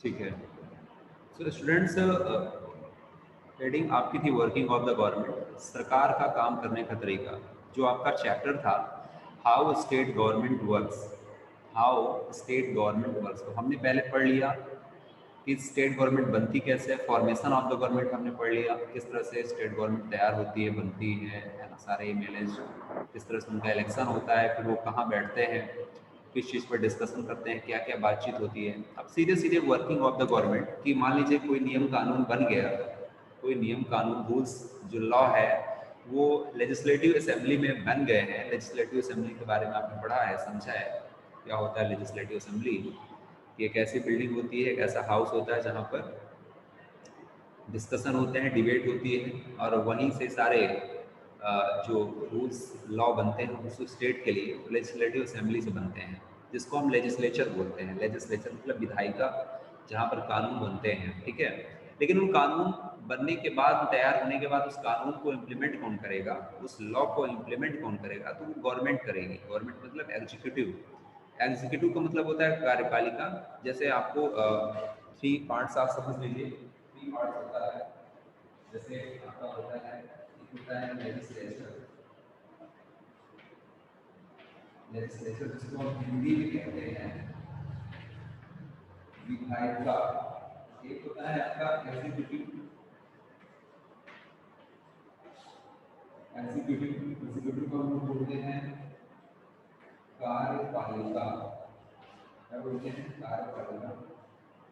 ठीक है। So students, heading आपकी थी वर्किंग ऑफ द गवर्नमेंट, सरकार का काम करने का तरीका। जो आपका चैप्टर था how state government works, how state government works, तो हमने पहले पढ़ लिया कि स्टेट गवर्नमेंट बनती कैसे है। फॉर्मेशन ऑफ द गवर्नमेंट हमने पढ़ लिया, किस तरह से स्टेट गवर्नमेंट तैयार होती है, बनती है ना। सारे एमएलएज किस तरह से उनका इलेक्शन होता है, फिर वो कहाँ बैठते हैं, किस चीज़ पर डिस्कशन करते हैं, क्या क्या बातचीत होती है। अब सीधे सीधे वर्किंग ऑफ द गवर्नमेंट कि मान लीजिए कोई नियम कानून बन गया, कोई नियम कानून रूल्स जो लॉ है वो लेजिस्लेटिव असेंबली में बन गए हैं। लेजिस्लेटिव असेंबली के बारे में आपने पढ़ा है, समझा है क्या होता है लेजिस्लेटिव असेंबली। ये एक ऐसी बिल्डिंग होती है, एक ऐसा हाउस होता है जहाँ पर डिस्कशन होते हैं, डिबेट होती है, और वहीं से सारे जो रूल्स लॉ बनते हैं उस स्टेट के लिए लेजिस्लेटिव असेंबली से बनते हैं, जिसको हम लेजिस्लेचर बोलते हैं। लेजिस्लेचर मतलब विधायिका, जहाँ पर कानून बनते हैं, ठीक है। लेकिन उन कानून बनने के बाद, तैयार होने के बाद, उस कानून को इम्प्लीमेंट कौन करेगा, उस लॉ को इम्प्लीमेंट कौन करेगा, तो वो गवर्नमेंट करेगी। गवर्नमेंट मतलब एग्जीक्यूटिव। एग्जीक्यूटिव का मतलब होता है कार्यपालिका। जैसे आपको 3 पार्ट्स आप समझ लीजिए, 3 पार्ट्स होता है। जैसे आपका होता है, एक होता है लेजिस्लेचर, लेजिस्लेचर जिसको हम हिंदी में कहते हैं विधायिका। एक होता है आपका एग्जीक्यूटिव, एग्जीक्यूटिव को हम लोग बोलते हैं कार्यपालिका। क्या बोलते हैं? कार्यपालिका।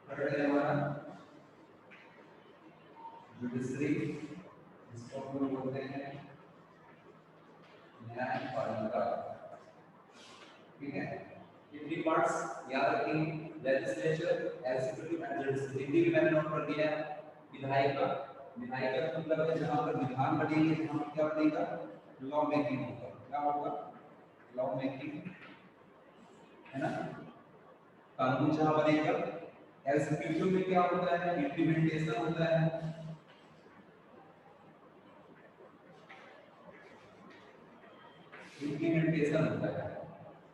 थर्ड है हमारा जुडिशरी, जिसको हम लोग बोलते हैं न्यायपालिका। ठीक है, ये 3 पार्ट्स याद रखेंगे, legislature, executive and judiciary. Hindi में मैंने नोट कर दिया है विधायिका। विधायिका का मतलब है जहां पर विधान बनेंगे, जहां पर क्या बनेगा, लॉ मेकिंग होगा। क्या होगा? लॉ मेकिंग, है ना, कानून जहां बनेगा। एग्जीक्यूटिव में क्या होता है? इम्प्लीमेंटेशन होता है। इम्प्लीमेंटेशन होता है,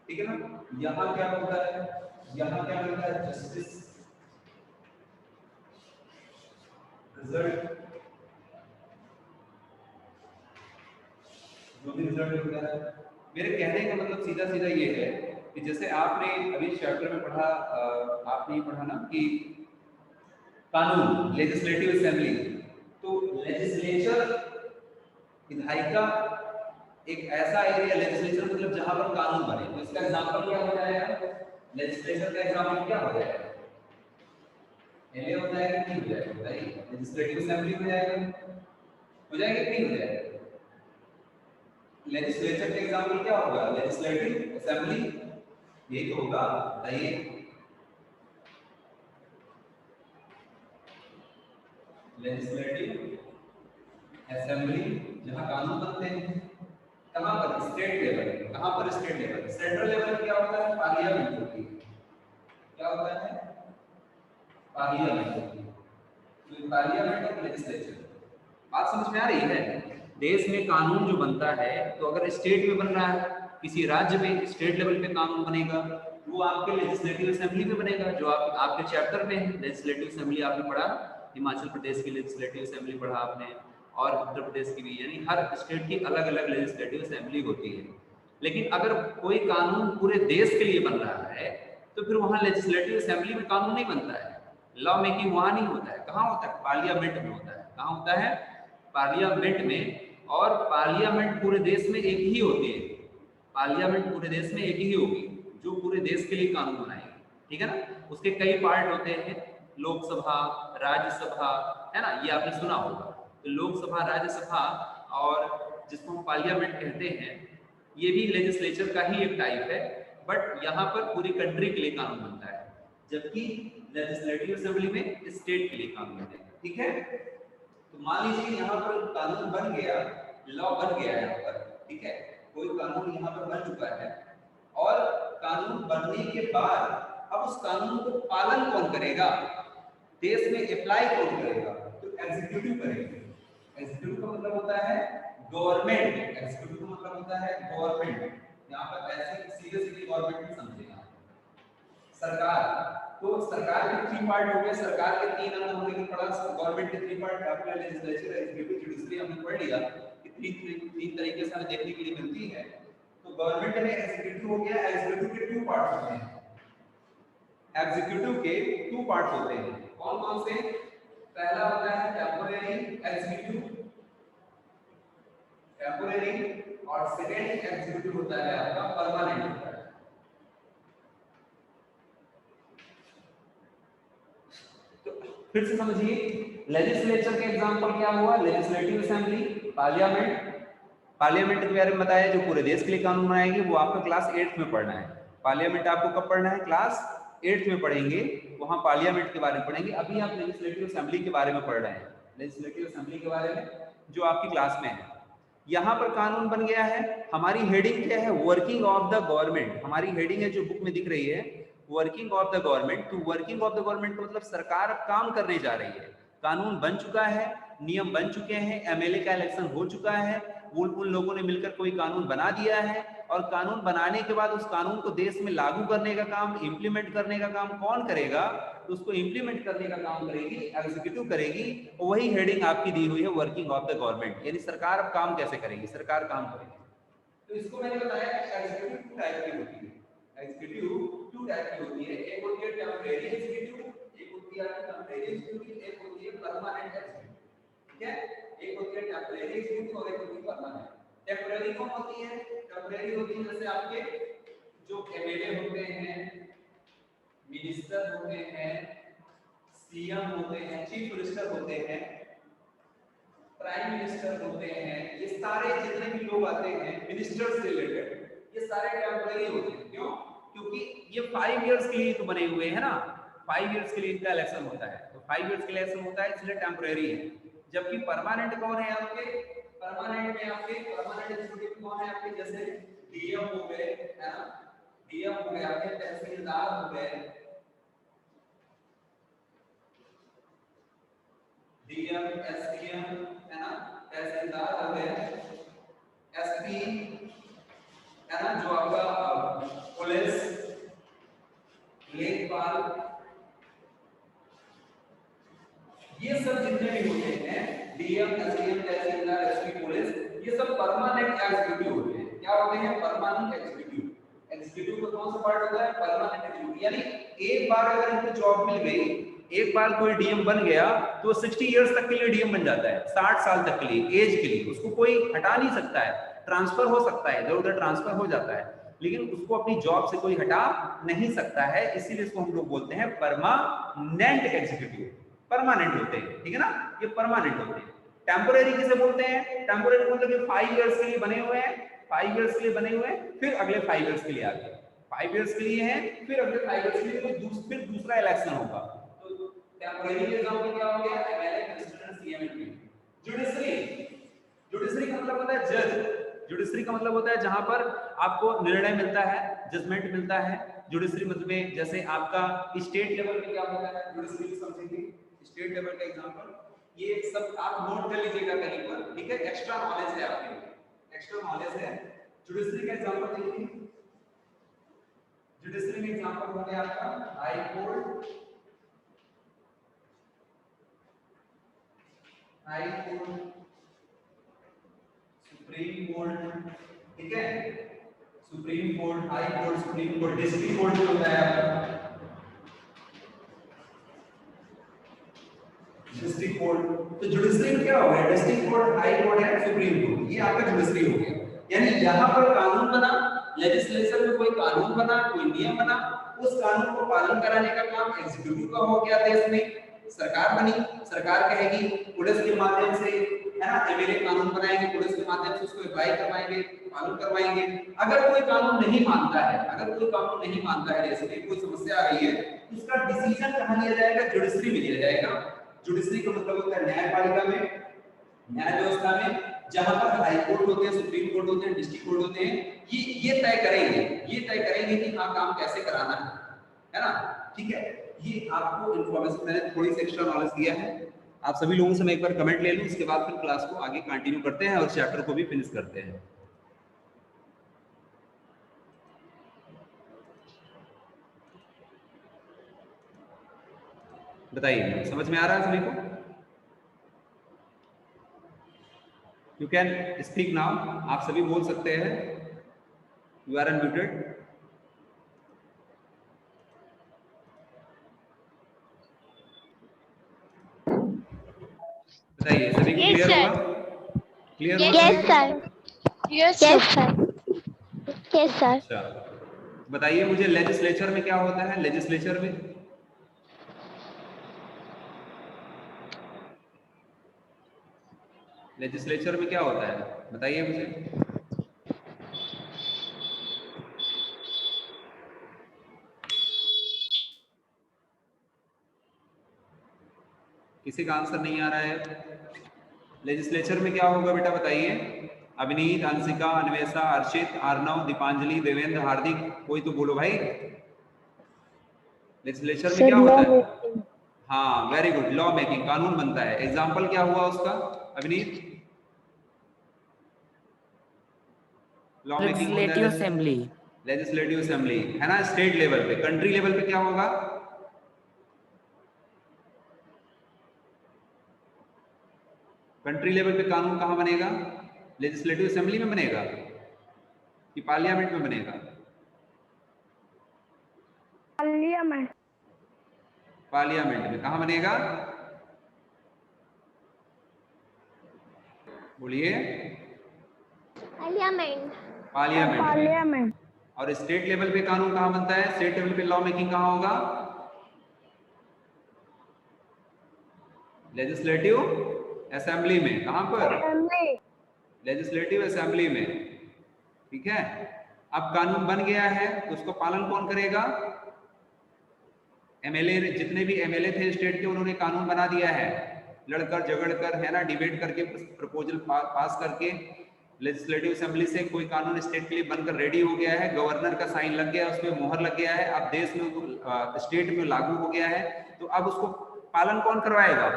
ठीक है ना। यहाँ क्या होता है? यहाँ क्या होता है? जस्टिस, रिजल्ट, जो भी रिजल्ट होता है। मेरे कहने का मतलब सीधा सीधा ये है कि जैसे आपने अभी चैप्टर में पढ़ा, आपने ये पढ़ा ना कि कानून, लेजिस्लेटिव असेंबली, तो लेजिस्लेचर, विधायिका, एक ऐसा एरिया, लेजिस्लेचर मतलब जहां पर कानून बने। तो इसका एग्जांपल क्या हो जाएगा? लेजिस्लेचर का एग्जांपल क्या हो जाएगा? एमए हो जाएगा कि नहीं हो जाएगा? बताइए। लेजिस्लेटिव असेंबली हो जाएगा, हो जाएगा कि नहीं हो जाएगा? लेजिस्लेचर का एग्जांपल क्या होगा? लेजिस्लेटिव असेंबली, यही तो होगा, बताइए। लेजिस्लेटिव असेंबली जहां कानून बनते हैं, कहां पर? State level. कहां पर? State level. सेंट्रल लेवल क्या होता है? पार्लियामेंट होती है। क्या होता है? पार्लियामेंट होती है। तो पार्लियामेंट और लेजिस्लेचर, बात समझ में आ रही है? देश में कानून जो बनता है, तो अगर स्टेट में बन रहा है, किसी राज्य में स्टेट लेवल पे कानून बनेगा, वो आपके लेजिस्लेटिव असेंबली में बनेगा, जो आपके चैप्टर में है। लेजिस्लेटिव असेंबली आपने पढ़ा, हिमाचल प्रदेश की लेजिस्लेटिव असेंबली पढ़ा आपने, और उत्तर प्रदेश की भी, यानी हर स्टेट की अलग अलग लेजिस्लेटिव असेंबली होती है। लेकिन अगर कोई कानून पूरे देश के लिए बन रहा है, तो फिर वहां लेजिस्लेटिव असेंबली में कानून नहीं बनता है। लॉ मेकिंग वहां नहीं होता है। कहाँ होता है? पार्लियामेंट में होता है। कहाँ होता है? पार्लियामेंट में। और पार्लियामेंट पूरे देश में एक ही होती है। पार्लियामेंट पूरे देश में एक ही होगी, जो पूरे देश के लिए कानून बनाएगी, ठीक है ना। उसके कई पार्ट होते हैं, लोकसभा, राज्यसभा, है ना, ये आपने सुना होगा। तो लोकसभा, राज्यसभा, और जिसको हम पार्लियामेंट कहते हैं, ये भी लेजिस्लेचर का ही एक टाइप है, बट यहाँ पर पूरी कंट्री के लिए कानून बनता है, जबकि लेजिस्लेटिव असेंबली में स्टेट के लिए कानून बनेगा, ठीक है। तो मान लीजिए यहाँ पर कानून बन गया, लॉ बन गया यहाँ पर, ठीक है, कोई कानून यहाँ पर बन चुका है, और कानून बनने के बाद अब उस कानून को पालन कौन करेगा, देश में अप्लाई कौन करेगा? तो एग्जीक्यूटिव करेगा। एग्जीक्यूटिव का मतलब होता है गवर्नमेंट। एग्जीक्यूटिव का मतलब होता है गवर्नमेंट। यहाँ पर ऐसे सीधे सीधे गवर्नमेंट में समझेगा, सरकार। तो सरकार के 3 पार्ट हो गए, सरकार के 3 अंग होने के पड़ा, गवर्नमेंट के 3 part, capital, legislature, executive, judiciary हमने पढ़ लिया कि 3 तरीके से हमें देखने के लिए मिलती है। तो गवर्नमेंट में एग्जीक्यूटिव हो गया, एग्जीक्यूटिव के 2 पार्ट होते हैं, एग्जीक्यूटिव के 2 पार्ट होते हैं, कौन कौन से? पहला होता है टेम्पोरेरी एग्जीक्यूटिव, टेम्पोरेरी, और सेकंड एग्जीक्यूटिव होता है आपका परमानेंट होता है। तो फिर से समझिए, लेजिस्लेचर के एग्जांपल क्या हुआ? Legislative assembly, parliament. पार्लियामेंट के बारे में बताया जो पूरे देश के लिए कानून बनाएगी, वो आपका क्लास 8th में पढ़ना है। पार्लियामेंट आपको कब पढ़ना है? क्लास 8th में पढ़ेंगे, वहां पार्लियामेंट के बारे में पढ़ेंगे। अभी आप लेजिस्लेटिव असेंबली के बारे में पढ़ रहे हैं, लेजिस्लेटिव असेंबली के बारे में जो आपकी क्लास में है। यहाँ पर कानून बन गया है, हमारी हेडिंग क्या है? Working of the government. हमारी हेडिंग है जो बुक में दिख रही है, वर्किंग ऑफ द गवर्नमेंट। तो वर्किंग ऑफ द गवर्नमेंट का मतलब सरकार अब काम करने जा रही है, कानून बन चुका है, नियम बन चुके हैं, एमएलए का इलेक्शन हो चुका है, उन लोगों ने मिलकर कोई कानून बना दिया है, और कानून बनाने के बाद उस कानून को देश में लागू करने का काम, इंप्लीमेंट करने का काम कौन करेगा? तो उसको इंप्लीमेंट करने का काम करेगी एग्जीक्यूटिव करेगी। और वही हेडिंग आपकी दी हुई है, वर्किंग ऑफ द गवर्नमेंट, यानी सरकार अब काम कैसे करेगी, सरकार काम करेगी। तो इसको मैंने बताया कि एग्जीक्यूटिव 2 टाइप की होती है, एग्जीक्यूटिव 2 टाइप की होती है। एक होती है टेम्परेरी एग्जीक्यूटिव, एक होती है टेम्परेरी एग्जीक्यूटिव, एक होती है परमानेंट एग्जीक्यूटिव। ठीक है, एक होती है टेम्परेरी एग्जीक्यूटिव और एक होती है परमानेंट। टेम्परेरी कौन होती है? टेम्परेरी होती है जैसे आपके जो एमएलए होते हैं, मिनिस्टर होते हैं, सीएम होते हैं, चीफ मिनिस्टर होते हैं, प्राइम मिनिस्टर होते हैं, ये सारे जितने भी लोग आते हैं मिनिस्टर से रिलेटेड, ये सारे टेम्परेरी होते हैं। क्यों? क्योंकि ये 5 इयर्स के लिए तो बने हुए हैं ना, 5 इयर्स के लिए इनका इलेक्शन होता है, तो 5 इयर्स के लिए इलेक्शन होता है, इसलिए टेम्परेरी है। जबकि परमानेंट कौन है आपके? परमानेंट में आपके परमानेंट एग्जीक्यूटिव कौन है आपके? जैसे डीएम हो गए, है ना, डीएम हो गए आपके, तहसीलदार हो गए, डीएम, एसडीएम, है ना, तहसीलदार हो गए, एसपी, है ना, जो आपका पुलिस, लेखपाल, ये सब जितने भी होते हैं, डीएम, एसडीएम, तहसीलदार, एसपी, पुलिस, ये सब परमानेंट एग्जीक्यूटिव होते हैं। क्या होते हैं? Permanent executive. एग्जीक्यूटिव का कौन सा पार्ट होता है? Permanent executive. यानी एक बार अगर इनको जॉब मिल गई, एक बार कोई डीएम बन गया, तो 60 इयर्स तक के लिए डीएम बन जाता है, 60 साल तक के लिए, एज के लिए, उसको कोई हटा नहीं सकता है, ट्रांसफर हो सकता है, इधर उधर ट्रांसफर हो जाता है, लेकिन उसको अपनी जॉब से कोई हटा नहीं सकता है। इसीलिए इसको हम लोग बोलते हैं परमानेंट एग्जीक्यूटिव, परमानेंट होते हैं, ठीक है ना, ये परमानेंट होते हैं। टेम्पोरेरी किसे बोलते हैं? टेम्पोरेरी मतलब कि 5 इयर्स के लिए बने हुए हैं, 5 इयर्स के लिए बने हुए हैं, फिर अगले 5 इयर्स के लिए आ गए, 5 इयर्स के लिए हैं, फिर अगले 5 इयर्स के लिए फिर दूसरा इलेक्शन होगा। तो टेम्पोरेरी के एग्जांपल क्या हो गया? MLA, minister, CM, MP. Judiciary, judiciary का मतलब होता है जज, जुडिशरी का मतलब होता है जहां पर आपको निर्णय मिलता है, जजमेंट मिलता है। जुडिशरी मतलब जैसे आपका स्टेट लेवल पे क्या होता है, जुडिशरी समझेंगे, स्टेट लेवल का एग्जांपल, ये सब आप नोट कर लीजिएगा कहीं पर, ठीक है, एक्स्ट्रा नॉलेज है आपके लिए, एक्स्ट्रा नॉलेज है। जुडिशरी का एग्जांपल देखिए, जुडिशरी में एग्जांपल हो गया आपका high court, high court, supreme court, ठीक है, supreme court, high court, supreme court, district court जो होता है आपका, डिस्ट्रिक्ट कोर्ट। तो जुडिशरी में क्या हो गया? डिस्ट्रिक्ट कोर्ट, हाई कोर्ट है, सुप्रीम कोर्ट, ये आपका जुडिशरी हो गया। यानी यहाँ पर कानून बना, लेजिस्लेचर में कोई कानून बना, कोई नियम बना, उस कानून को पालन कराने का काम एग्जीक्यूटिव का हो गया। देश में सरकार बनी, सरकार कहेगी, पुलिस के माध्यम से, है ना, एमएलए कानून बनाएंगे, पुलिस के माध्यम से उसको अप्लाई करवाएंगे, पालन करवाएंगे। अगर कोई कानून नहीं मानता है, अगर कोई कानून नहीं मानता है, जैसे कोई समस्या आ रही है, उसका डिसीजन कहाँ लिया जाएगा? जुडिशरी में लिया जाएगा। जुडिशरी का मतलब होता है न्यायपालिका में, न्याय व्यवस्था में, जहां पर हाई कोर्ट होते हैं, सुप्रीम कोर्ट होते हैं, डिस्ट्रिक्ट कोर्ट होते हैं, ये तय करेंगे, ये तय करेंगे कि हाँ काम कैसे कराना है ना, ठीक है। ये आपको इन्फॉर्मेशन मैंने थोड़ी सी एक्स्ट्रा नॉलेज दिया है। आप सभी लोगों से मैं एक बार कमेंट ले लूं, इसके बाद फिर क्लास को आगे कंटिन्यू करते हैं और चैप्टर को भी फिनिश करते हैं। बताइए, समझ में आ रहा है सभी को? यू कैन स्पीक नाउ, आप सभी बोल सकते हैं। You are unmuted. बताइए, सभी को क्लियर होगा? क्लियर होगा सभी को? Yes sir. अच्छा, बताइए मुझे लेजिस्लेचर में क्या होता है? लेजिस्लेचर में लेजिस्लेचर में क्या होता है, बताइए मुझे। किसी का आंसर नहीं आ रहा है। लेजिस्लेचर में क्या होगा बेटा, बताइए। अभिनीत, अंशिका, अन्वेषा, अर्चित, अर्णव, दीपांजलि, देवेंद्र, हार्दिक, कोई तो बोलो भाई। लेजिस्लेचर में क्या होता है? हाँ, वेरी गुड, लॉ मेकिंग, कानून बनता है। एग्जाम्पल क्या हुआ उसका अभिनीत? लॉ मेकिंग होता है असेंबली। लेजिस्लेटिव असेंबली है ना, स्टेट लेवल पे। कंट्री लेवल पे क्या होगा? कंट्री लेवल पे कानून कहाँ बनेगा? लेजिस्लेटिव असेंबली में बनेगा कि पार्लियामेंट में बनेगा? पार्लियामेंट में। कहाँ बनेगा, बोलिए? पार्लियामेंट। और स्टेट लेवल पे कानून कहाँ बनता है? स्टेट लेवल पे लॉ मेकिंग कहाँ होगा? लेजिस्लेटिव असेंबली में। कहाँ पर? लेजिस्लेटिव असेंबली में। ठीक है, अब कानून बन गया है तो उसको पालन कौन करेगा? एमएलए, जितने भी एमएलए थे स्टेट के, उन्होंने कानून बना दिया है, लड़कर झगड़कर, है ना, डिबेट करके, प्रपोजल पास करके। लेजिस्लेटिव असेंबली से कोई कानून स्टेट के लिए बनकर रेडी हो गया है, गवर्नर का साइन लग गया, उसमें मोहर लग गया है, अब देश में स्टेट में लागू हो गया है। तो अब उसको पालन कौन करवाएगा?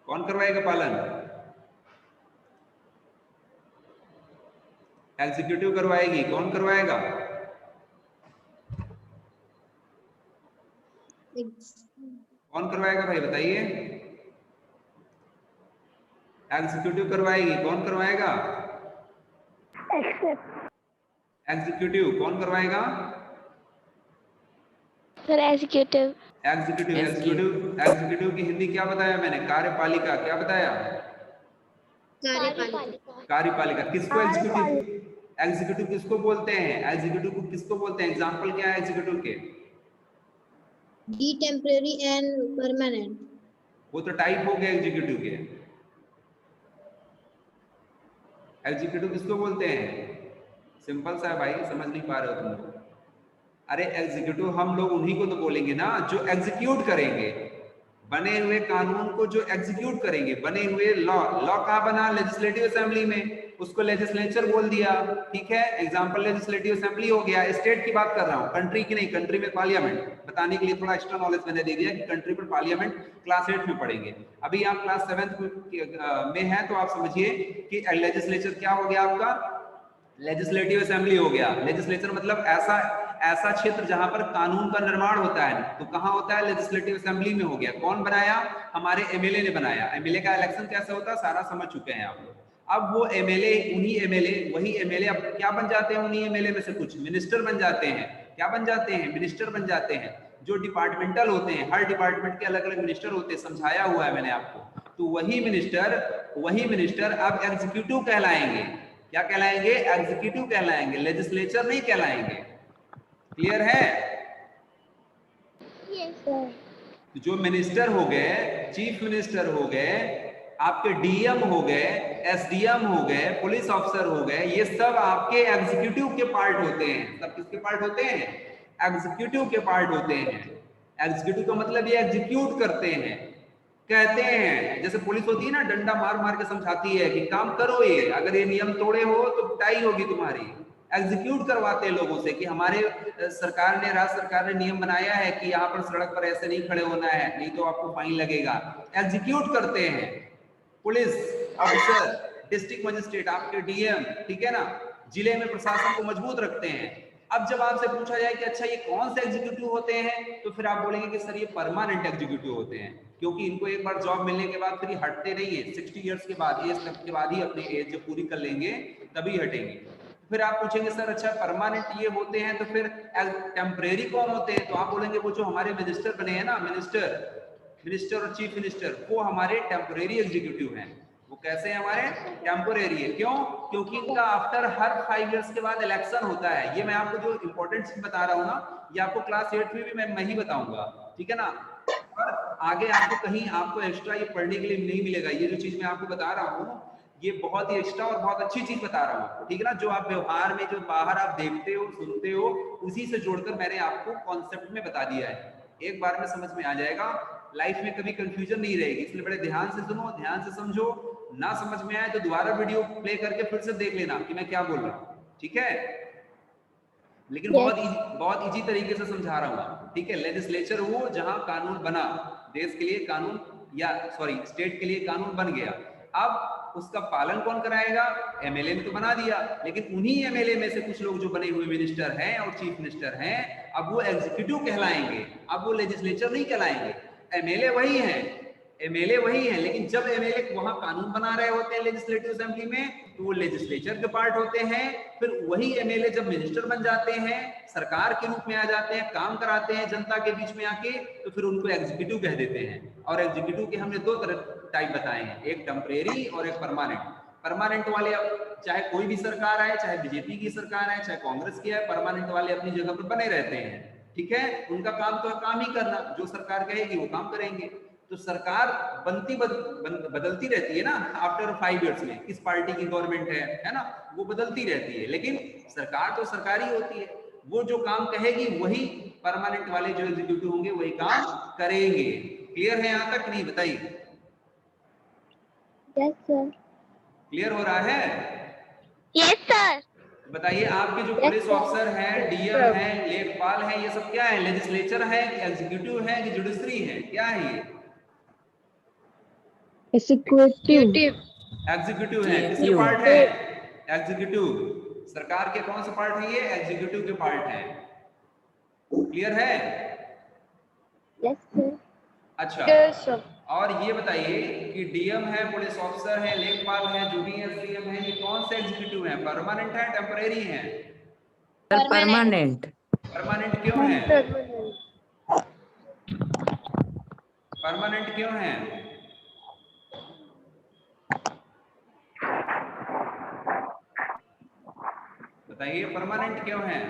कौन करवाएगा पालन? एग्जीक्यूटिव करवाएगी। कौन करवाएगा? कौन करवाएगा भाई, बताइए? एग्जीक्यूटिव करवाएगी। कौन करवाएगा? एग्जीक्यूटिव। कौन करवाएगा? Sir executive. एग्जीक्यूटिव की हिंदी क्या बताया मैंने? कार्यपालिका। क्या बताया? कार्यपालिका। किसको एग्जीक्यूटिव किसको बोलते हैं? एग्जीक्यूटिव को किसको बोलते हैं? एग्जांपल क्या है एग्जीक्यूटिव के? D temporary and permanent. वो तो टाइप हो गया एग्जीक्यूटिव के। एग्जीक्यूटिव किसको बोलते हैं? सिंपल सा है भाई, समझ नहीं पा रहे हो तुम लोग। अरे एग्जीक्यूटिव हम लोग उन्हीं को तो बोलेंगे ना जो एग्जीक्यूट करेंगे, बने हुए कानून को जो एग्जीक्यूट करेंगे, बने हुए लॉ। लॉ कहाँ बना? लेजिस्लेटिव असेंबली में, उसको लेजिस्लेचर बोल दिया। ठीक है, एग्जांपल लेजिस्लेटिव असेंबली हो गया। स्टेट की बात कर रहा हूँ, कंट्री की नहीं। कंट्री में पार्लियामेंट, बताने के लिए थोड़ा एक्स्ट्रा नॉलेज मैंने दे दिया कि कंट्री में पार्लियामेंट क्लास 8 में पढ़ेंगे। अभी आप क्लास 7 में है, तो आप समझिए कि लेजिस्लेचर क्या हो गया आपका? लेजिस्लेटिव असेंबली हो गया। लेजिस्लेचर मतलब ऐसा क्षेत्र जहां पर कानून का निर्माण होता है, तो कहां होता है? लेजिस्लेटिव असेंबली में हो गया। कौन बनाया? हमारे एमएलए ने बनाया। एमएलए का इलेक्शन कैसे होता है सारा समझ चुके हैं आप लोग। अब वो एमएलए, वही एमएलए अब क्या बन जाते हैं? उन्हीं एमएलए में से कुछ मिनिस्टर बन जाते हैं। क्या बन जाते हैं? मिनिस्टर बन जाते हैं। जो डिपार्टमेंटल होते हैं, हर डिपार्टमेंट के अलग अलग मिनिस्टर होते हैं, समझाया हुआ है मैंने आपको। तो वही मिनिस्टर अब एग्जीक्यूटिव कहलाएंगे। क्या कहलाएंगे? एग्जीक्यूटिव कहलाएंगे, लेजिस्लेचर नहीं कहलाएंगे। क्लियर है? तो जो मिनिस्टर हो गए, चीफ मिनिस्टर हो गए, आपके डीएम हो गए, एसडीएम हो गए, पुलिस ऑफिसर हो गए, ये सब आपके एग्जीक्यूटिव के पार्ट होते हैं। सब किसके पार्ट होते हैं? एग्जीक्यूटिव के पार्ट होते हैं। एग्जीक्यूटिव का मतलब ये एग्जीक्यूट करते हैं, कहते हैं। जैसे पुलिस होती है ना, डंडा मार मार के समझाती है कि काम करो, ये अगर ये नियम तोड़े हो तो पिटाई होगी तुम्हारी। एग्जीक्यूट करवाते हैं लोगों से कि हमारे सरकार ने, राज्य सरकार ने नियम बनाया है कि यहाँ पर सड़क पर ऐसे नहीं खड़े होना है, नहीं तो आपको फाइन लगेगा। एग्जीक्यूट करते हैं पुलिस ऑफिसर, डिस्ट्रिक्ट मजिस्ट्रेट, आपके डीएम। ठीक है ना, जिले में प्रशासन को मजबूत रखते हैं। अब जब आपसे पूछा जाए कि अच्छा ये कौन से एग्जीक्यूटिव होते हैं, तो फिर आप बोलेंगे कि सर ये परमानेंट एग्जीक्यूटिव होते हैं, क्योंकि इनको एक बार जॉब मिलने के बाद फिर ये हटते नहीं है, 60 इयर्स के बाद, एज के बाद ही अपनी एज जब पूरी कर लेंगे तभी हटेंगे। फिर आप पूछेंगे सर अच्छा परमानेंट ये होते हैं, तो फिर टेम्परेरी कौन होते हैं, तो आप बोलेंगे वो जो हमारे मिनिस्टर बने हैं ना, मिनिस्टर और चीफ मिनिस्टर, वो हमारे टेम्परेरी एग्जीक्यूटिव हैं। वो कैसे हैं हमारे? टेम्पोरेरी है। क्यों? क्योंकि इनका आफ्टर हर 5 इयर्स के बाद इलेक्शन होता है। ये मैं आपको जो इंपॉर्टेंट चीज बता रहा हूँ ना, ये आपको क्लास 8 में भी मैं ही बताऊंगा, ठीक है ना, पर आगे आपको कहीं आपको एक्स्ट्रा ये पढ़ने के लिए नहीं मिलेगा। ये जो चीज मैं आपको बता रहा हूँ ये बहुत ही एक्स्ट्रा और बहुत अच्छी चीज बता रहा हूँ आपको, ठीक है ना, जो आप व्यवहार में जो बाहर आप देखते हो सुनते हो उसी से जोड़कर मैंने आपको कॉन्सेप्ट में बता दिया है। एक बार में समझ में आ जाएगा, लाइफ में कभी कंफ्यूजन नहीं रहेगी, इसलिए बड़े ध्यान से सुनो, ध्यान से समझो। ना समझ में आए तो दोबारा वीडियो प्ले करके फिर से देख लेना कि मैं क्या बोल रहा हूँ, ठीक है। लेकिन बहुत इजी तरीके से समझा रहा हूँ आपको, ठीक है। लेजिस्लेचर वो जहां कानून बना, देश के लिए कानून या सॉरी स्टेट के लिए कानून बन गया, अब उसका पालन कौन कराएगा? एमएलए ने तो बना दिया, लेकिन उन्हीं एमएलए में से कुछ लोग जो बने हुए मिनिस्टर हैं और चीफ मिनिस्टर हैं, अब वो एग्जीक्यूटिव कहलाएंगे, अब वो लेजिस्लेचर नहीं कहलाएंगे। एमएलए वही हैं, एमएलए वही हैं, लेकिन जब एमएलए वहां कानून बना रहे होते हैं लेजिस्लेटिव असेंबली में, तो वो लेजिस्लेचर के पार्ट होते हैं। फिर वही एमएलए जब मिनिस्टर बन जाते हैं, सरकार के रूप में आ जाते हैं, काम कराते हैं जनता के बीच में आके, तो फिर उनको एग्जीक्यूटिव कह देते हैं। और एग्जीक्यूटिव के हमने 2 तरह टाइप बताए हैं, एक टेम्परेरी और एक परमानेंट। परमानेंट वाले अब चाहे कोई भी सरकार आए, चाहे बीजेपी की सरकार आए, चाहे कांग्रेस की आए, परमानेंट वाले अपनी जगह पर बने रहते हैं, ठीक है। उनका काम तो काम ही करना, जो सरकार कहेगी वो काम करेंगे। तो सरकार बदलती रहती है ना, आफ्टर 5 इयर्स में किस पार्टी की गवर्नमेंट है ना, वो बदलती रहती है, लेकिन सरकार तो सरकार ही होती है। वो जो काम कहेगी वही परमानेंट वाले जो एग्जीक्यूटिव होंगे वही काम करेंगे। क्लियर है यहाँ तक? नहीं बताइए। Yes sir. क्लियर हो रहा है? Yes sir. बताइए, आपके जो पुलिस ऑफिसर हैं, डीएम हैं, लेखपाल हैं, ये सब क्या है? लेजिस्लेचर है कि एग्जीक्यूटिव है कि जुडिशरी है, क्या है ये? एग्जीक्यूटिव है। किसके पार्ट है? एग्जीक्यूटिव। सरकार के कौन से पार्ट है? ये एग्जीक्यूटिव के पार्ट है। क्लियर है? Yes sir. अच्छा, और ये बताइए कि डीएम है, पुलिस ऑफिसर है, लेखपाल है, जो भी एसडीएम है, ये कौन से एग्जीक्यूटिव है? परमानेंट है, टेम्परेरी है? परमानेंट। परमानेंट क्यों है? परमानेंट क्यों है? बताइए, परमानेंट क्यों है?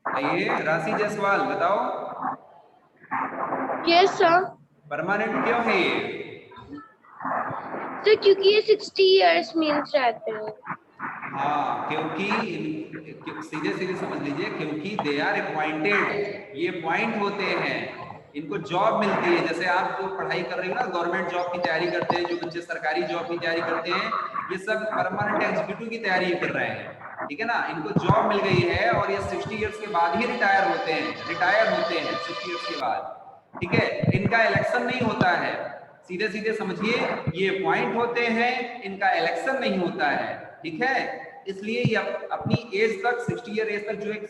बताइए, राशि जायसवाल बताओ। Yes sir. परमानेंट क्यों है ये? सर क्योंकि ये 60 इयर्स मीन्स रहते हैं। हाँ, क्योंकि सीधे सीधे समझ लीजिए, क्योंकि दे आर अपॉइंटेड, ये पॉइंट होते हैं, इनको जॉब मिलती है। जैसे आप जो पढ़ाई कर रहे हो ना, गवर्नमेंट जॉब की तैयारी करते हैं, जो बच्चे सरकारी जॉब की तैयारी करते हैं, ये सब परमानेंट एग्जीक्यूटिव की तैयारी कर रहे हैं, ठीक है ना। इनको जॉब मिल गई है और ये 60 इयर्स के बाद ही रिटायर होते हैं 60 इयर्स के बाद, ठीक है। इनका इलेक्शन नहीं होता है, सीधे सीधे समझिए, ये पॉइंट होते हैं, इनका इलेक्शन नहीं होता है, ठीक है। इसलिए ये अपनी एज तक, 60 ईयर एज तक जो एक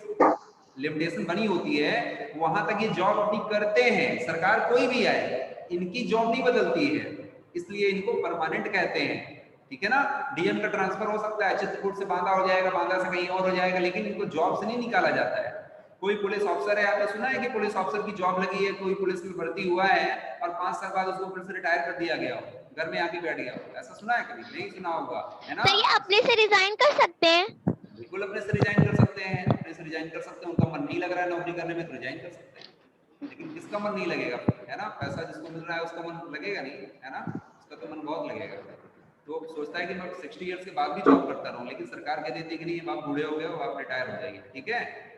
लिमिटेशन बनी होती है, वहां तक ये जॉब अपनी करते हैं। सरकार कोई भी आए, इनकी जॉब नहीं बदलती है, इसलिए इनको परमानेंट कहते हैं, ठीक है ना। डीएम का ट्रांसफर हो सकता है, चित्रकूट से बांदा हो जाएगा, बांदा से कहीं और हो जाएगा, लेकिन इनको जॉब से नहीं निकाला जाता है। कोई पुलिस ऑफिसर है, आपने सुना है कि पुलिस ऑफिसर की जॉब लगी है, कोई पुलिस में भर्ती हुआ है और 5 साल बाद उसको फिर से रिटायर कर दिया गया हो, घर में आके बैठ गया हो? ऐसा सुना है? कभी नहीं सुना होगा, है ना। सर ये अपने से रिजाइन कर सकते हैं? बिल्कुल अपने से रिजाइन कर सकते हैं, अपने से रिजाइन कर सकते हैं। उनका मन नहीं लग रहा है नौकरी करने में तो रिजाइन कर सकते हैं, लेकिन किसका मन नहीं लगेगा, है ना। पैसा जिसको मिल रहा है उसका मन लगेगा नहीं, है ना, उसका तो मन बहुत लगेगा। तो सोचता है कि मैं 60 इयर्स के बाद भी जॉब करता रहूं, लेकिन सरकार कह देती है कि नहीं, आप बूढ़े हो गए हो, आप रिटायर हो जाइए, ठीक है।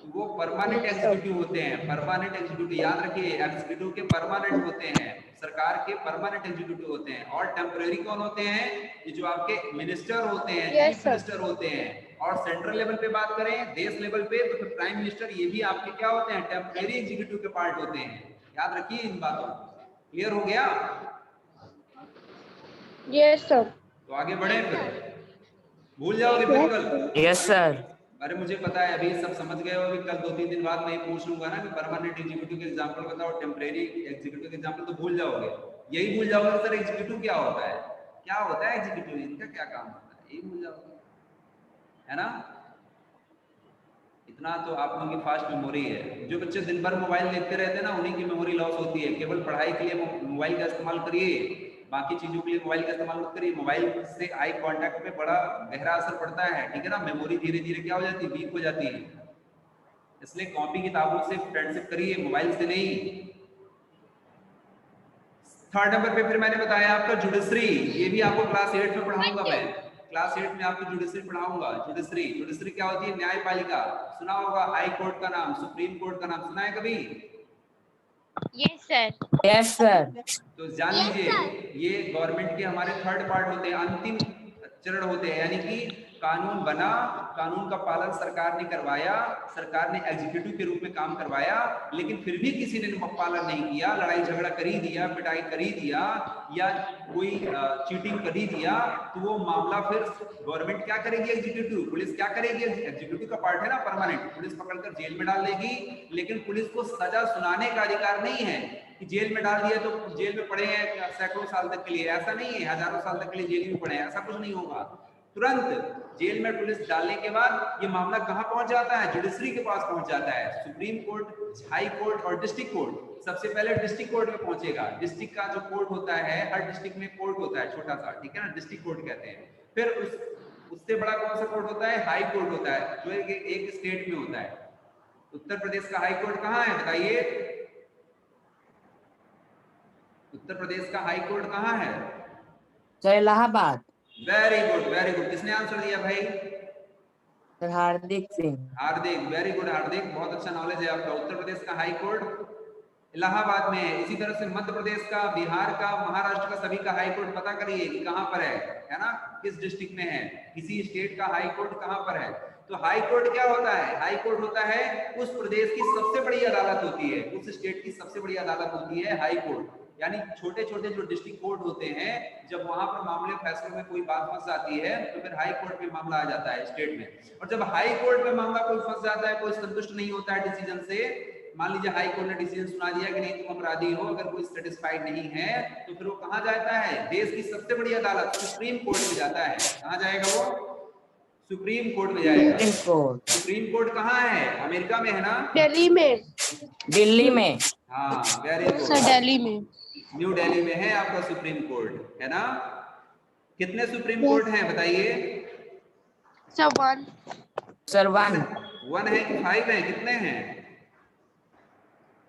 वो परमानेंट एग्जीक्यूटिव होते हैं। परमानेंट एग्जीक्यूटिव याद रखिए, एग्जीक्यूटिव के परमानेंट होते हैं, सरकार के परमानेंट एग्जीक्यूटिव होते हैं। और टेम्परेरी कौन होते हैं? ये जो आपके मिनिस्टर होते हैं, चीफ मिनिस्टर होते हैं। और सेंट्रल लेवल पे बात करें, देश लेवल पे, तो फिर प्राइम मिनिस्टर, ये भी आपके क्या होते हैं? टेम्परेरी एग्जीक्यूटिव के पार्ट होते हैं। याद रखिए इन बातों को, क्लियर हो गया? Yes sir. तो आगे बढ़े फिर, भूल जाओगे बिल्कुल? Yes sir. अरे मुझे पता है अभी सब समझ गए हो, अभी कल 2-3 दिन बाद मैं ये पूछ लूंगा ना कि परमानेंट एग्जीक्यूटिव के एग्जांपल बताओ, टेम्परेरी एग्जीक्यूटिव के एग्जांपल, तो भूल जाओगे। यही भूल जाओगे सर एग्जीक्यूटिव क्या होता है, क्या होता है एग्जीक्यूटिव, इनका क्या काम होता है, यही भूल जाओगे, है ना? इतना तो आप लोगों की फास्ट मेमोरी है। जो बच्चे दिन भर मोबाइल देखते रहते हैं ना, उन्हीं की मेमोरी लॉस होती है। केवल पढ़ाई के लिए मोबाइल का इस्तेमाल करिए, बाकी चीजों के लिए मोबाइल का इस्तेमाल मत करिए। मोबाइल से आई कांटेक्ट पे बड़ा गहरा असर पड़ता है, ठीक है ना? मेमोरी धीरे धीरे क्या हो जाती है, वीक हो जाती है। इसलिए कॉपी किताबों से फ्रेंडशिप करिए, मोबाइल से नहीं। थर्ड नंबर पे फिर मैंने बताया आपका जुडिशरी, ये भी आपको क्लास 8 में पढ़ाऊंगा मैं। क्लास 8 में आपको जुडिशरी पढ़ाऊंगा। जुडिशरी, जुडिशरी क्या होती है? न्यायपालिका। सुना होगा हाई कोर्ट का नाम, सुप्रीम कोर्ट का नाम सुना है कभी? Yes sir. Yes sir. तो जान लीजिए ये गवर्नमेंट के हमारे थर्ड पार्ट होते हैं, अंतिम चरण होते हैं। यानी कि कानून बना, कानून का पालन सरकार ने करवाया, सरकार ने एग्जीक्यूटिव के रूप में काम करवाया, लेकिन फिर भी किसी ने पालन नहीं किया, लड़ाई झगड़ा कर ही दिया, पिटाई कर ही दिया, या कोई चीटिंग कर ही दिया, तो वो मामला फिर गवर्नमेंट क्या करेगी? एग्जीक्यूटिव, पुलिस क्या करेगी? एग्जीक्यूटिव का पार्ट है ना परमानेंट, पुलिस पकड़कर जेल में डाल देगी, लेकिन पुलिस को सजा सुनाने का अधिकार नहीं है कि जेल में डाल दिया तो जेल में पड़े हैं सैकड़ों साल तक के लिए, ऐसा नहीं है। हजारों साल तक के लिए जेल में पड़े हैं, ऐसा कुछ नहीं होगा। तुरंत जेल में पुलिस डालने के बाद ये मामला कहां पहुंच जाता है? जुडिशरी के पास पहुंच जाता है। सुप्रीम कोर्ट, हाई कोर्ट और डिस्ट्रिक्ट कोर्ट। सबसे पहले डिस्ट्रिक्ट कोर्ट में पहुंचेगा। डिस्ट्रिक्ट का जो कोर्ट होता है, हर डिस्ट्रिक्ट में कोर्ट होता है छोटा सा, ठीक है ना, डिस्ट्रिक्ट कोर्ट कहते हैं। फिर उससे बड़ा कौन सा कोर्ट होता है? हाई कोर्ट होता है, जो एक स्टेट में होता है। उत्तर प्रदेश का हाई कोर्ट कहाँ है बताइए? उत्तर प्रदेश का हाई कोर्ट कहाँ है? Sir Allahabad. Very good, very good. किसने आंसर दिया भाई? सर हार्दिक सिंह। हार्दिक, वेरी गुड हार्दिक, बहुत अच्छा नॉलेज है आपका। उत्तर प्रदेश का हाई कोर्ट इलाहाबाद में है। इसी तरह से मध्य प्रदेश का, बिहार का, महाराष्ट्र का, सभी का हाई कोर्ट पता करिए कि कहाँ पर है ना, किस डिस्ट्रिक्ट में है, किसी स्टेट का हाई कोर्ट कहाँ पर है। तो हाई कोर्ट क्या होता है? हाई कोर्ट होता है उस प्रदेश की सबसे बड़ी अदालत होती है, उस स्टेट की सबसे बड़ी अदालत होती है हाई कोर्ट। यानी छोटे छोटे जो डिस्ट्रिक्ट कोर्ट होते हैं, जब वहां पर मामले फैसलों में कोई बात फंस जाती है तो फिर हाई कोर्ट में मामला आ जाता है स्टेट में। और जब हाई कोर्ट में मामला कोई फंस जाता है, कोई संतुष्ट नहीं होता है डिसीजन से, मान लीजिए हाई कोर्ट ने डिसीजन सुना दिया कि नहीं तुम अपराधी हो, अगर कोई सेटिस्फाइड नहीं है तो फिर वो कहां जाता है? देश की सबसे बड़ी अदालत सुप्रीम कोर्ट में जाता है। कहां जाएगा वो? सुप्रीम कोर्ट में जाएगा। सुप्रीम कोर्ट कहाँ है? अमेरिका में है ना? दिल्ली में। दिल्ली में। हाँ वेरी गुड, सर दिल्ली में। न्यू दिल्ली में है आपका सुप्रीम कोर्ट, है ना? कितने सुप्रीम कोर्ट हैं बताइए? सर 1। सर 1। 1 है कि 5 है, कितने हैं?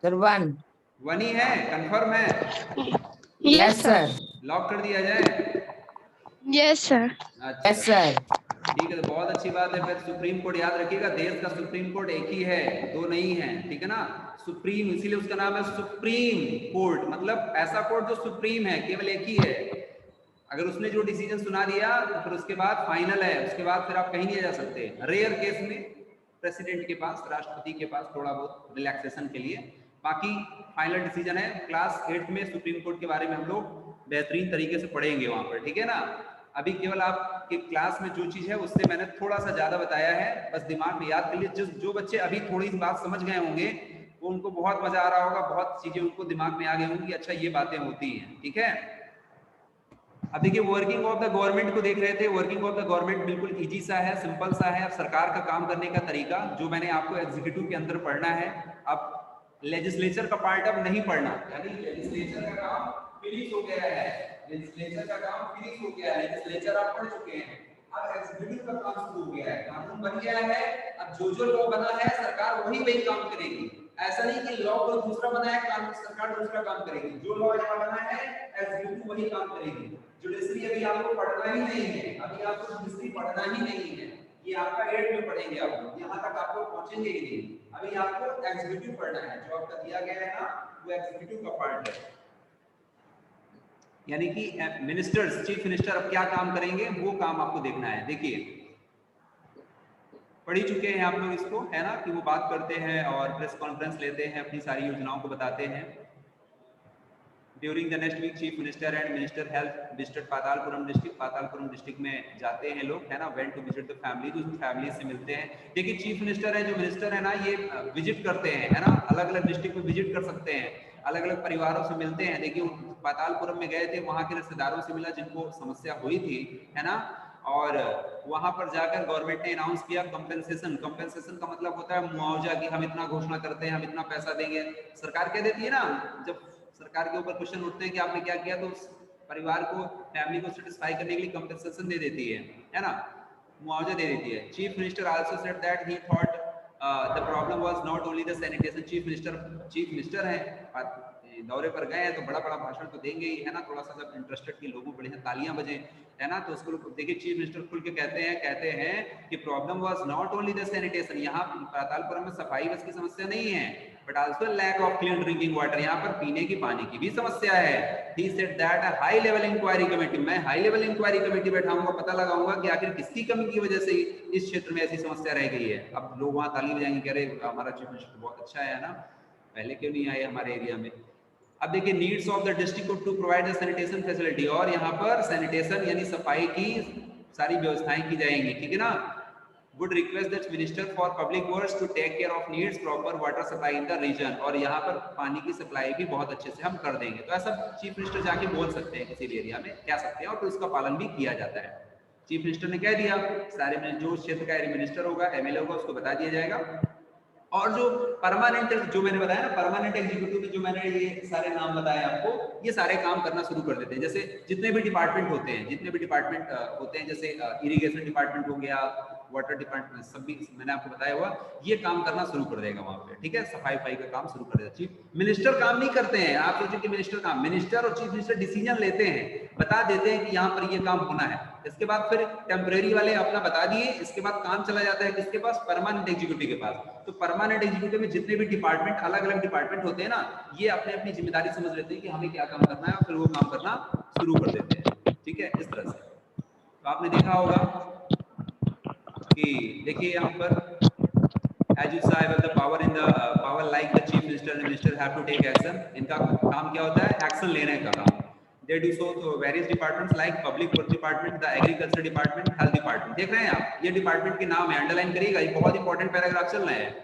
सर 1। 1 ही है, कंफर्म है? Yes sir. लॉक कर दिया जाए? Yes sir. अच्छा यस सर। ठीक है, तो बहुत अच्छी बात है। फिर सुप्रीम कोर्ट याद रखिएगा, देश का सुप्रीम कोर्ट एक ही है, 2 नहीं है, ठीक है ना? सुप्रीम, इसीलिए उसका नाम है सुप्रीम कोर्ट, मतलब ऐसा कोर्ट जो सुप्रीम है, केवल एक ही है। अगर उसने जो डिसीजन सुना दिया तो फिर उसके बाद फाइनल है, उसके बाद फिर आप कहीं नहीं जा सकते। रेयर केस में प्रेसिडेंट के पास, राष्ट्रपति के पास थोड़ा बहुत रिलैक्सेशन के लिए, बाकी फाइनल डिसीजन है। क्लास 8 में सुप्रीम कोर्ट के बारे में हम लोग बेहतरीन तरीके से पढ़ेंगे वहां पर, ठीक है ना? अभी केवल आपके क्लास में जो चीज है उससे मैंने थोड़ा सा ज्यादा बताया है, बस दिमाग में याद कर लिए। जो बच्चे अभी थोड़ी सी बात समझ गए होंगे वो उनको बहुत मजा आ रहा होगा, बहुत चीजें उनको दिमाग में आ गई होंगी, अच्छा ये बातें होती हैं, ठीक है? अब देखिए वर्किंग ऑफ द गवर्नमेंट को देख रहे थे। वर्किंग ऑफ द गवर्नमेंट बिल्कुल इजी सा है, सिंपल सा है। अब सरकार का काम करने का तरीका जो मैंने आपको एग्जीक्यूटिव के अंदर पढ़ना है, अब लेजिस्लेचर का पार्ट अब नहीं पढ़ना, यानी लेजिस्लेचर का काम फिनिश हो गया है। लेजिस्लेचर का काम फिनिश हो गया है, लेजिस्लेचर आप पढ़ चुके हैं। अब एग्जीक्यूटिव का काम शुरू हो गया है, कानून बन गया है। अब जो लॉ बना है सरकार वही काम करेगी। ऐसा नहीं कि लॉ कोई दूसरा बना है, कानून सरकार दूसरा काम करेगी। जो लॉ यहाँ बना है एग्जीक्यूटिव वही काम करेगी। जुडिशरी अभी आपको पढ़ना ही नहीं है, अभी आपको जुडिशरी पढ़ना ही नहीं है, ये आपका 8 में पढ़ेंगे आप लोग, यहाँ तक आप लोग पहुंचेंगे ही नहीं। अभी आपको एग्जीक्यूटिव पढ़ना है, जो आपका दिया गया है ना वो एग्जीक्यूटिव का पार्ट है। यानी कि मिनिस्टर्स, चीफ मिनिस्टर अब क्या काम करेंगे वो काम आपको देखना है। देखिए पढ़ ही चुके हैं आप लोग इसको, है ना, कि वो बात करते हैं और प्रेस कॉन्फ्रेंस लेते हैं, अपनी सारी योजनाओं को बताते हैं। During the next week chief minister and minister health visited Patalpuram district में जाते हैं लोग, है ना, went to visit the family, तो फैमिली से मिलते हैं। देखिए चीफ मिनिस्टर है, जो मिनिस्टर है ना, ये विजिट करते हैं, है ना, अलग अलग डिस्ट्रिक्ट में विजिट कर सकते हैं, अलग अलग परिवारों से मिलते हैं। देखिए पातालपुरम में गए थे, वहां के रिश्तेदारों से मिला जिनको समस्या हुई थी, है ना, और वहां पर जाकर गवर्नमेंट ने अनाउंस किया कंपेंसेशन। कंपेंसेशन का मतलब होता है मुआवजा, कि हम इतना घोषणा करते हैं, हम इतना पैसा देंगे। सरकार कह देती है ना, जब सरकार के ऊपर क्वेश्चन उठते हैं कि आपने क्या किया, तो उस परिवार को, फैमिली को सेटिस्फाई करने के लिए कंपेंसेशन दे देती है ना, मुआवजा दे देती है। Chief minister also said that he thought the problem was not only the sanitation. Chief minister हैं, दौरे पर गए हैं तो बड़ा बड़ा भाषण तो देंगे ही, है ना, थोड़ा सा जब इंटरेस्टेड की लोगों बढ़िया तालियां बजे, है ना, तो उसको देखिए चीफ मिनिस्टर खुल के कहते हैं कि problem was not only the sanitation, यहाँ पातालपुरम में सफाई बस की समस्या नहीं है, but also lack of clean drinking water, यहाँ पर पीने की पानी की भी समस्या है। He said that a high level inquiry committee, मैं हाई लेवल इंक्वायरी कमेटी बैठाऊंगा, पता लगाऊंगा कि आखिर किसकी कमी की वजह से इस क्षेत्र में ऐसी समस्या रह गई है। अब लोग वहां ताली बजाएंगे, कह रहे हमारा चीफ मिनिस्टर बहुत अच्छा है ना, पहले क्यों नहीं आए हमारे एरिया में। अब देखिए needs of the district to provide the sanitation facility, और यहाँ पर सैनिटेशन यानी सफाई की सारी व्यवस्थाएं की जाएंगी, ठीक है ना। would request the minister for public works to take care of needs proper water supply in the region, और यहाँ पर पानी की सप्लाई भी बहुत अच्छे से हम कर देंगे। तो ऐसा चीफ मिनिस्टर जाके बोल सकते हैं, किसी भी एरिया में कह सकते हैं, और फिर उसका पालन भी किया जाता है। चीफ मिनिस्टर ने कह दिया, सारे जो क्षेत्र का मिनिस्टर होगा, एमएलए होगा, उसको बता दिया जाएगा। और जो परमानेंट, जो मैंने बताया ना परमानेंट एग्जीक्यूटिव, जो मैंने ये सारे नाम बताए आपको, ये सारे काम करना शुरू कर देते हैं। जैसे जितने भी डिपार्टमेंट होते हैं, जैसे इरिगेशन डिपार्टमेंट हो गया, वाटर डिपार्टमेंट, सब भी मैंने आपको बताया हुआ, ये काम करना शुरू कर देगा वहां पे, ठीक है, सफाई का काम शुरू कर देगा। चीफ मिनिस्टर काम नहीं करते हैं, आप सोचिए कि मिनिस्टर और चीफ मिनिस्टर डिसीजन लेते हैं, बता देते हैं कि यहाँ पर ये काम होना है, इसके बाद फिर टेम्परेरी वाले अपना बता दिए, इसके बाद काम चला जाता है किसके पास, परमानेंट एग्जीक्यूटिव के पास। तो परमानेंट एग्जीक्यूटिव में जितने भी डिपार्टमेंट, अलग अलग डिपार्टमेंट होते हैं ना, ये अपने अपनी जिम्मेदारी समझ लेते हैं कि हमें क्या काम करना है, और फिर वो काम करना शुरू कर देते हैं, ठीक है, इस तरह से। तो आपने देखा होगा कि देखिए यहाँ पर as you say the power in the power like the chief minister and minister have to take action, इनका काम क्या होता है, एक्शन लेने का काम। They do so to various departments like public works department, the agriculture department, health department। देख रहे हैं आप, ये डिपार्टमेंट के नाम है, अंडरलाइन करिएगा, ये बहुत इंपॉर्टेंट पैराग्राफ चल रहे हैं।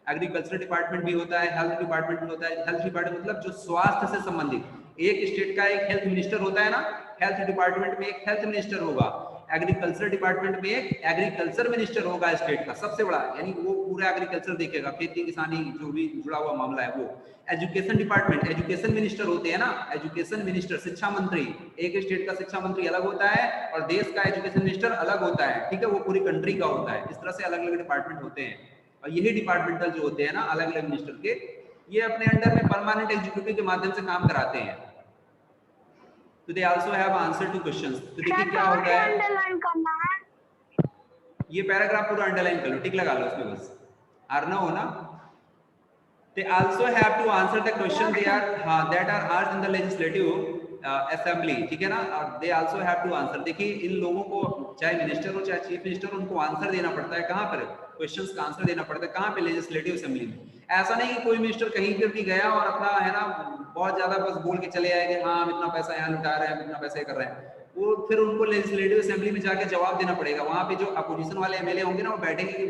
एग्रीकल्चर डिपार्टमेंट भी होता है, हेल्थ डिपार्टमेंट भी होता है। हेल्थ डिपार्टमेंट मतलब जो स्वास्थ्य से संबंधित, एक स्टेट का एक हेल्थ मिनिस्टर होता है ना, हेल्थ डिपार्टमेंट में एक हेल्थ मिनिस्टर होगा, एग्रीकल्चर डिपार्टमेंट में एक एग्रीकल्चर मिनिस्टर होगा स्टेट का, सबसे बड़ा, यानी वो पूरा एग्रीकल्चर देखेगा, खेती किसानी जो भी जुड़ा हुआ मामला है वो। एजुकेशन डिपार्टमेंट, एजुकेशन मिनिस्टर होते हैं ना, एजुकेशन मिनिस्टर, शिक्षा मंत्री, एक स्टेट का शिक्षा मंत्री अलग होता है और देश का एजुकेशन मिनिस्टर अलग होता है, ठीक है, वो पूरी कंट्री का होता है। इस तरह से अलग अलग डिपार्टमेंट होते हैं, और यही डिपार्टमेंटल जो होते हैं ना अलग अलग मिनिस्टर के, ये अपने अंडर में परमानेंट एग्जीक्यूटिव के माध्यम से काम कराते हैं। तो they also have answer two questions. तो देखिए क्या होता है, अंडरलाइन करना है, ये पैराग्राफ पूरा अंडरलाइन कर लो, टिक लगा लो उसमें बस, आर हो ना। They also have to answer the question they are that are asked in the legislative assembly, ठीक है ना। They also have to answer। देखिए इन लोगों को, चाहे मिनिस्टर हो चाहे चीफ मिनिस्टर, उनको आंसर देना पड़ता है, कहाँ पर, क्वेश्चंस का आंसर देना पड़ता है, कहाँ पे, लेजिस्लेटिव असेंबली में। ऐसा नहीं कि कोई मिनिस्टर कहीं पर भी गया और अपना, है ना, बहुत ज्यादा बस बोल के चले आए कि हाँ हम इतना पैसा यहाँ लुटा रहे हैं, इतना पैसा कर रहे हैं, वो फिर उनको लेजिस्लेटिव असेंबली में जाके जवाब देना पड़ेगा। वहां पे जो अपोजिशन वाले एमएलए होंगे ना, वो बैठेंगे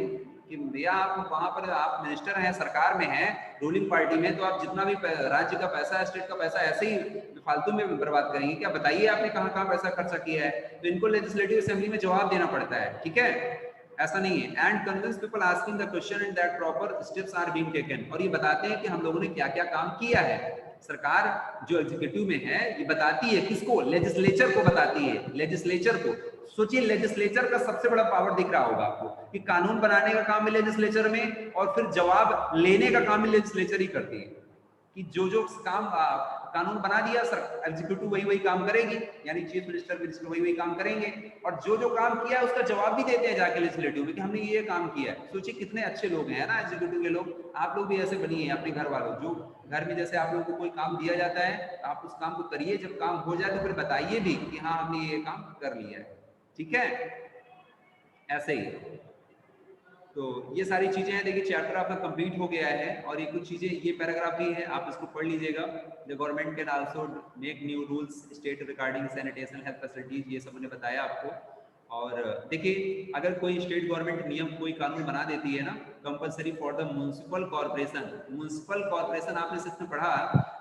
कि भैया आप वहां पर, आप मिनिस्टर हैं, सरकार में हैं, रूलिंग पार्टी में, तो आप जितना भी राज्य का पैसा, स्टेट का पैसा ऐसे ही फालतू में बर्बाद करेंगे क्या, बताइए आपने कहाँ कहाँ पैसा खर्चा किया है। तो इनको लेजिस्लेटिव असेंबली में जवाब देना पड़ता है, ठीक है, ऐसा नहीं है। And convince people asking the question and that proper steps are being taken, और ये बताते हैं कि हम लोगों ने क्या क्या काम किया है। सरकार जो एग्जीक्यूटिव में है ये बताती है किसको, लेजिस्लेचर को बताती है, लेजिस्लेचर को। सोचिए लेजिस्लेचर का सबसे बड़ा पावर दिख रहा होगा आपको कि कानून बनाने का काम है लेजिस्लेचर में, और फिर जवाब लेने का काम भी लेजिस्लेचर ही करती है, कि जो काम कानून बना दिया सर, एग्जीक्यूटिव वही काम करेगी, यानी चीफ मिनिस्टर वही काम करेंगे, और जो काम किया है उसका जवाब भी देते हैं जाके लेजिस्लेटिव में कि हमने ये काम किया है। सोचिए कितने अच्छे लोग हैं ना एग्जीक्यूटिव के लोग। आप लोग भी ऐसे बनिए अपने घर वालों, जो घर में जैसे आप लोगों को कोई काम दिया जाता है, आप उस काम को करिए, जब काम हो जाए तो फिर बताइए भी कि हाँ हमने ये काम कर लिया है, ठीक है, ऐसे ही। तो ये सारी चीजें हैं। देखिए चैप्टर आपका कंप्लीट हो गया है और ये कुछ चीजें, ये पैराग्राफ भी है, आप इसको पढ़ लीजिएगा। The government can also make new rules state regarding sanitation health facilities, ये सब मैंने बताया आपको। और देखिए अगर कोई स्टेट गवर्नमेंट नियम, कोई कानून बना देती है ना, compulsory for the municipal corporation, municipal corporation आपने सिस्टम पढ़ा,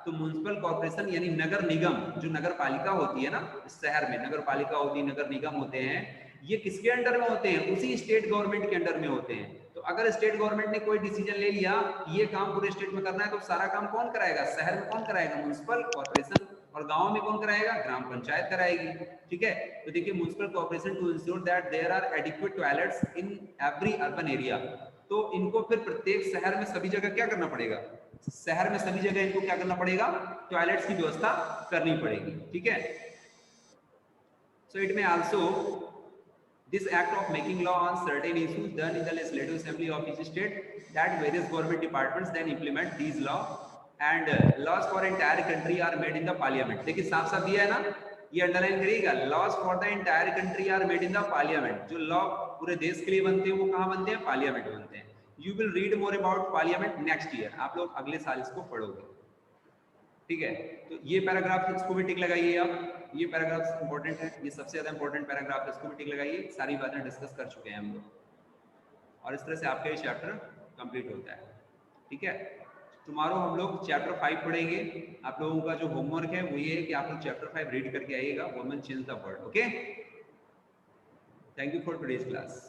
तो म्युनिसिपल कॉर्पोरेशन यानी नगर निगम, जो नगर पालिका होती है ना शहर में, नगर पालिका होती है, नगर निगम होते हैं, ये किसके अंडर में होते हैं? उसी स्टेट गवर्नमेंट के अंडर में होते हैं। तो अगर स्टेट गवर्नमेंट ने कोई डिसीजन ले लिया ये काम पूरे स्टेट में करना है, तो सारा काम कौन कराएगा? शहर में कौन कराएगा? Municipal corporation. और गांव में कौन कराएगा? ग्राम पंचायत कराएगी। ठीक है, तो देखिए municipal corporation to ensure that there are adequate toilets in every urban area, तो इनको फिर प्रत्येक शहर में सभी जगह क्या करना पड़ेगा? शहर में सभी जगह इनको क्या करना पड़ेगा? टॉयलेट्स की व्यवस्था करनी पड़ेगी। ठीक है, सो इट में also this act of making law on certain issues done in the legislative assembly of each state, that various government departments then implement these law and laws for entire country are made in the parliament। देखिए साफ साफ दिया है ना, ये underline करिएगा, laws for the entire country are made in the parliament। जो law पूरे देश के लिए बनते हैं वो कहाँ बनते हैं? पार्लियामेंट बनते हैं। You will read more about parliament next year, आप लोग अगले साल इसको पढ़ोगे। ठीक है, तो ये पैराग्राफ इसको भी टिक लगाइए आप, ये पैराग्राफ इंपॉर्टेंट है, ये सबसे ज्यादा इंपॉर्टेंट पैराग्राफ है, इसको भी टिक लगाइए। सारी बातें डिस्कस कर चुके हैं हम लोग, और इस तरह से आपका ये चैप्टर कंप्लीट होता है। ठीक है, टुमारो हम लोग चैप्टर 5 पढ़ेंगे। आप लोगों का जो होमवर्क है वो ये है कि आप लोग चैप्टर 5 रीड करके आइएगा, women change the world. Okay, thank you for today's class.